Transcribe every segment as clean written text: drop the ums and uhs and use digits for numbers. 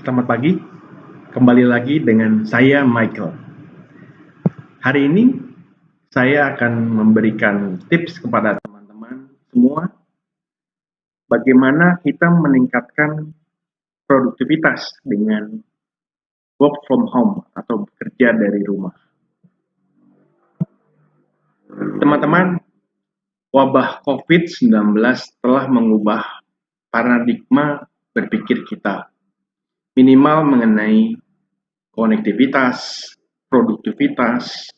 Selamat pagi, kembali lagi dengan saya Michael. Hari ini saya akan memberikan tips kepada teman-teman semua bagaimana kita meningkatkan produktivitas dengan work from home atau bekerja dari rumah. Teman-teman, wabah COVID-19 telah mengubah paradigma berpikir kita, minimal mengenai konektivitas, produktivitas,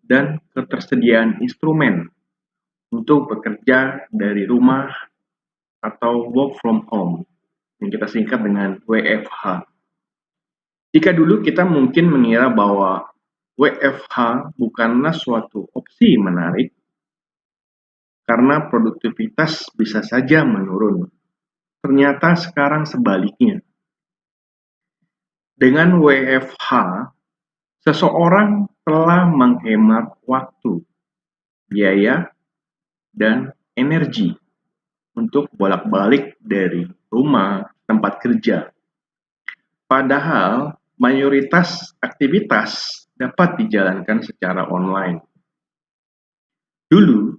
dan ketersediaan instrumen untuk bekerja dari rumah atau work from home yang kita singkat dengan WFH. Jika dulu kita mungkin mengira bahwa WFH bukanlah suatu opsi menarik karena produktivitas bisa saja menurun. Ternyata sekarang sebaliknya. Dengan WFH, seseorang telah menghemat waktu, biaya, dan energi untuk bolak-balik dari rumah tempat kerja. Padahal mayoritas aktivitas dapat dijalankan secara online. Dulu,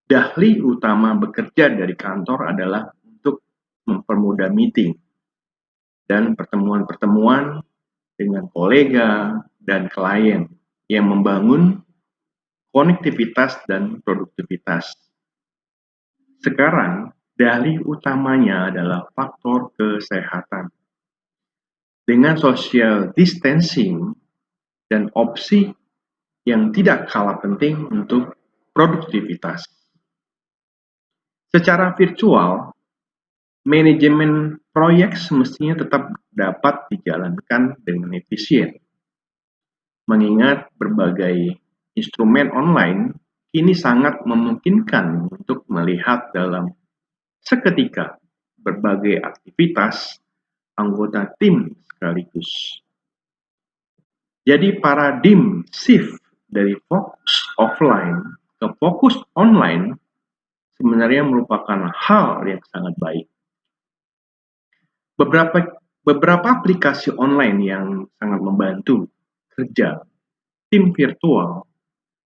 dahli utama bekerja dari kantor adalah untuk mempermudah meeting dan pertemuan-pertemuan dengan kolega dan klien yang membangun konektivitas dan produktivitas. Sekarang, dalih utamanya adalah faktor kesehatan. Dengan social distancing dan opsi yang tidak kalah penting untuk produktivitas. Secara virtual, manajemen proyek semestinya tetap dapat dijalankan dengan efisien. Mengingat berbagai instrumen online kini sangat memungkinkan untuk melihat dalam seketika berbagai aktivitas anggota tim sekaligus. Jadi paradigm shift dari fokus offline ke fokus online sebenarnya merupakan hal yang sangat baik. Beberapa aplikasi online yang sangat membantu kerja tim virtual,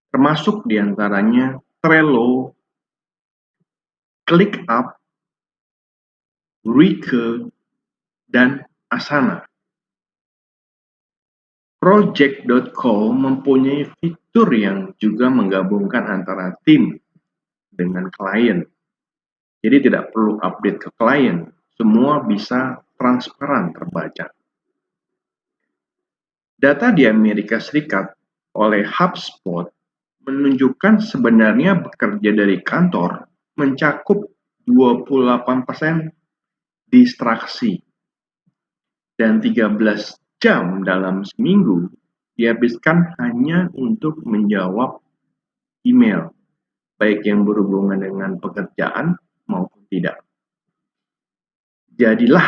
termasuk diantaranya Trello, ClickUp, Recurve, dan Asana. Project.co mempunyai fitur yang juga menggabungkan antara tim dengan klien. Jadi tidak perlu update ke klien, semua bisa transparan terbaca. Data di Amerika Serikat oleh HubSpot menunjukkan sebenarnya bekerja dari kantor mencakup 28% distraksi dan 13 jam dalam seminggu dihabiskan hanya untuk menjawab email, baik yang berhubungan dengan pekerjaan maupun tidak. Jadilah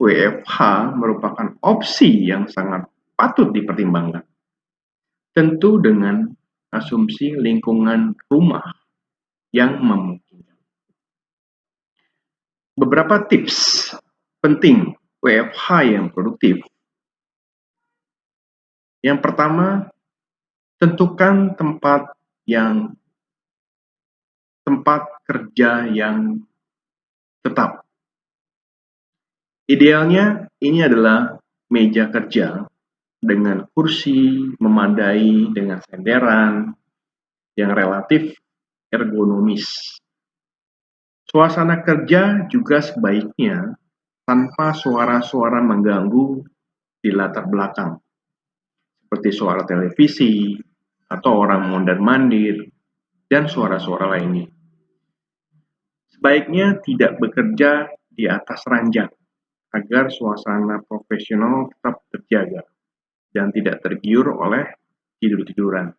WFH merupakan opsi yang sangat patut dipertimbangkan. Tentu dengan asumsi lingkungan rumah yang memungkinkan. Beberapa tips penting WFH yang produktif. Yang pertama, tentukan tempat kerja yang tetap. Idealnya ini adalah meja kerja dengan kursi memadai dengan senderan yang relatif ergonomis. Suasana kerja juga sebaiknya tanpa suara-suara mengganggu di latar belakang, seperti suara televisi atau orang mondar-mandir dan suara-suara lainnya. Sebaiknya tidak bekerja di atas ranjang agar suasana profesional tetap terjaga dan tidak tergiur oleh tidur-tiduran.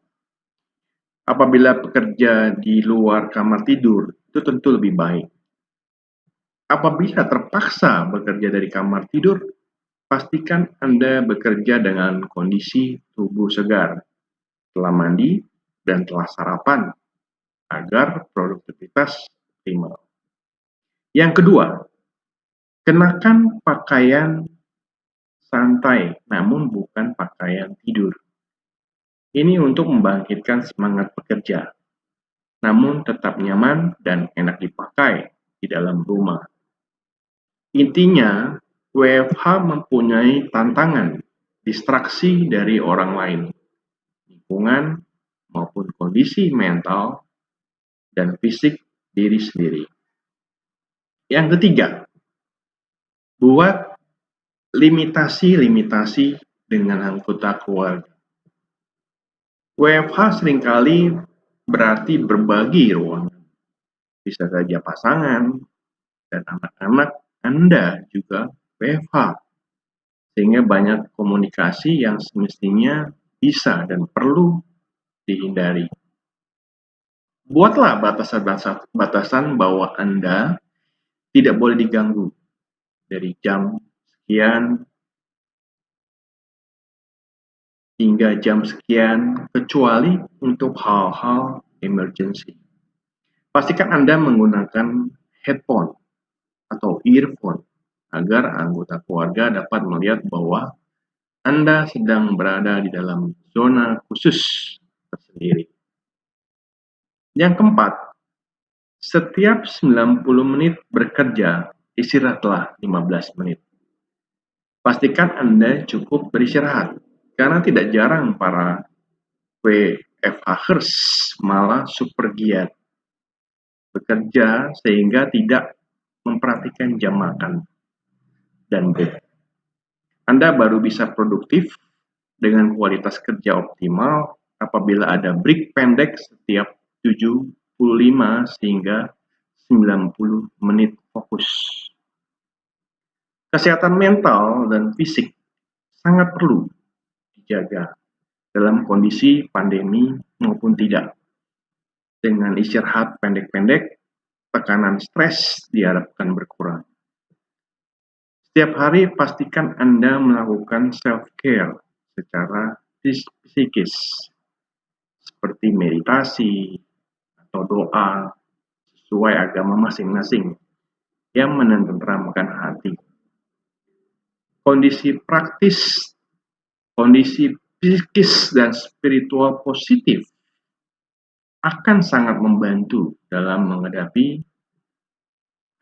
Apabila bekerja di luar kamar tidur, itu tentu lebih baik. Apabila terpaksa bekerja dari kamar tidur, pastikan Anda bekerja dengan kondisi tubuh segar, telah mandi, dan telah sarapan, agar produktivitas optimal. Yang kedua, kenakan pakaian santai, namun bukan pakaian tidur. Ini untuk membangkitkan semangat bekerja, namun tetap nyaman dan enak dipakai di dalam rumah. Intinya, WFH mempunyai tantangan, distraksi dari orang lain, lingkungan, maupun kondisi mental dan fisik diri sendiri. Yang ketiga, buat limitasi-limitasi dengan anggota keluarga. WFH seringkali berarti berbagi ruangan. Bisa saja pasangan dan anak-anak Anda juga WFH. Sehingga banyak komunikasi yang semestinya bisa dan perlu dihindari. Buatlah batasan bahwa Anda tidak boleh diganggu dari jam sekian hingga jam sekian, kecuali untuk hal-hal emergency. Pastikan Anda menggunakan headphone atau earphone agar anggota keluarga dapat melihat bahwa Anda sedang berada di dalam zona khusus tersendiri. Yang keempat, setiap 90 menit bekerja, istirahatlah 15 menit. Pastikan Anda cukup beristirahat, karena tidak jarang para WFHers malah super giat bekerja sehingga tidak memperhatikan jam makan dan break. Anda baru bisa produktif dengan kualitas kerja optimal apabila ada break pendek setiap 75 hingga 90 menit fokus. Kesehatan mental dan fisik sangat perlu dijaga dalam kondisi pandemi maupun tidak. Dengan istirahat pendek-pendek, tekanan stres diharapkan berkurang. Setiap hari pastikan Anda melakukan self-care secara psikis, seperti meditasi atau doa sesuai agama masing-masing yang menenteramkan hati. Kondisi praktis, kondisi psikis dan spiritual positif akan sangat membantu dalam menghadapi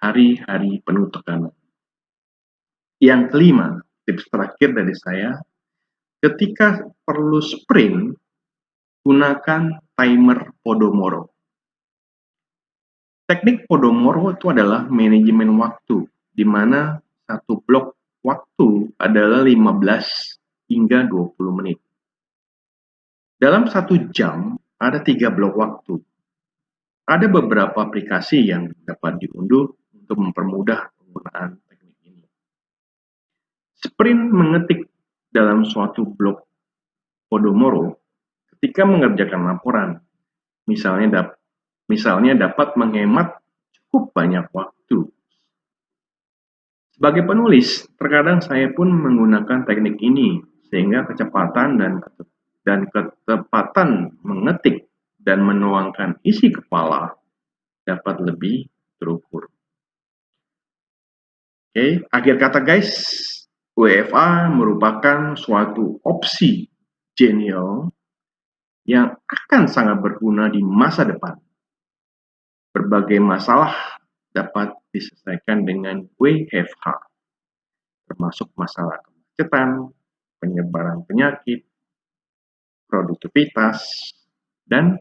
hari-hari penuh tekanan. Yang kelima, tips terakhir dari saya, ketika perlu sprint, gunakan timer Pomodoro. Teknik Pomodoro itu adalah manajemen waktu, di mana satu blok waktu adalah 15 hingga 20 menit. Dalam 1 jam, ada 3 blok waktu. Ada beberapa aplikasi yang dapat diunduh untuk mempermudah penggunaan teknik ini. Sprint mengetik dalam suatu blok Pomodoro ketika mengerjakan laporan, misalnya dapat menghemat cukup banyak waktu. Sebagai penulis, terkadang saya pun menggunakan teknik ini sehingga kecepatan dan ketepatan mengetik dan menuangkan isi kepala dapat lebih terukur. Oke, akhir kata guys, WFA merupakan suatu opsi genial yang akan sangat berguna di masa depan. Berbagai masalah dapat diselesaikan dengan WFH, termasuk masalah kemacetan, penyebaran penyakit, produktivitas, dan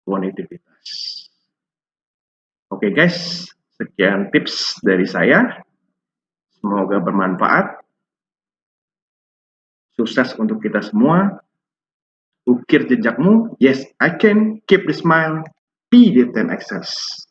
konektivitas. Oke guys, sekian tips dari saya. Semoga bermanfaat. Sukses untuk kita semua. Ukir jejakmu. Yes, I can. Keep the smile. Be the 10 access.